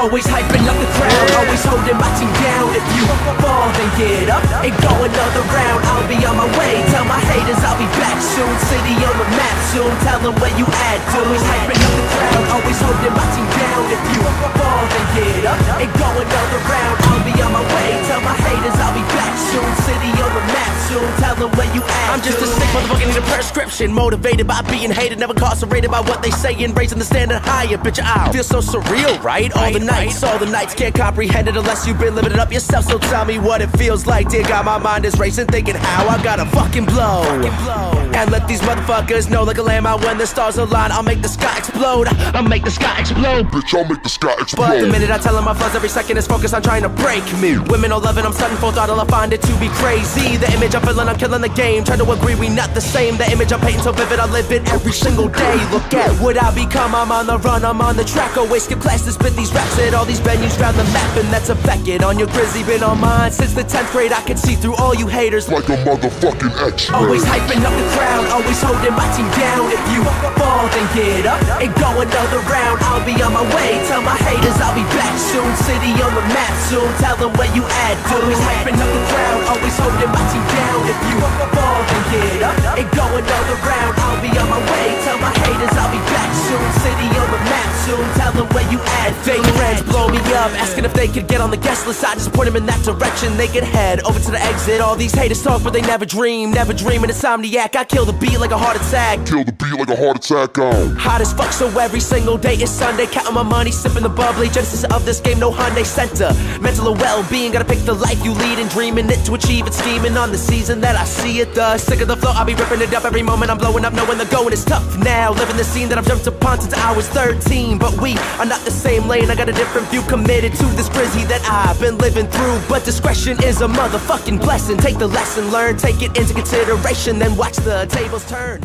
Always hyping up the crowd, always holding my team down. If you fall, then get up and go another round. I'll be on my way, tell my haters I'll be back soon. City on the map soon, tell them where you at. Always hyping up the crowd, always holding my team down. If you fall, then get up and go another round. I'll be on my way, tell my haters I'll be back soon. City on the map soon, tell them where you at. I'm just a sick motherfucker, need a prescription. Motivated by being hated, never incarcerated by what they say, and raising the standard higher. Bitch, I feel so surreal, right? All the nights can't comprehend it unless you've been living it up yourself. So tell me what it feels like. Dear God, my mind is racing, thinking how I gotta fucking blow. And let these motherfuckers know like a landmine when the stars align. I'll make the sky explode. I'll make the sky explode. Bitch, I'll make the sky explode. But the minute I tell them my flaws, every second is focused on trying to break me. Women all loving, I'm sudden full throttle, I find it to be crazy. The image I'm feeling, I'm killing the game. Trying to agree, we not the same. The image I'm painting so vivid, I live it every single day. Look at what I become, I'm on the run, I'm on the track. Always skip class to spit these raps at all these venues round the map, and that's a Beckett. On your Grizzly, been on mine since the 10th grade. I can see through all you haters like a motherfucking X-ray. Always hyping up the crowd, always holding my team down. If you fall, then get up and go another round. I'll be on my way, tell my haters I'll be back soon. City on the map soon, tell them where you at. Always hyping up the crowd, always holding my team down. If you fall, then get up and go another round. I'll be on my way, tell my haters I'll be back soon. City on the map soon, tell them where you at. Fake friends blow me up, asking if they could get on the guest list. I just point them in that direction, they could head over to the exit. All these haters talk but they never dream an insomniac. I kill the beat like a heart attack. Kill the beat like a heart attack on. Hot as fuck, so every single day is Sunday. Counting my money, sipping the bubbly. Genesis of this game, no Hyundai center. Mental and well-being, gotta pick the life you lead and dreaming it to achieve it. Scheming on the season that I see it. The sick of the flow, I'll be ripping it up every moment. I'm blowing up, knowing the going is tough now. Living the scene that I've jumped upon since I was 13. But we are not the same lane, I got a different view. Committed to this Grizzy that I've been living through. But discretion is a motherfucking blessing. Take the lesson learned, take it into consideration, then watch the tables turn.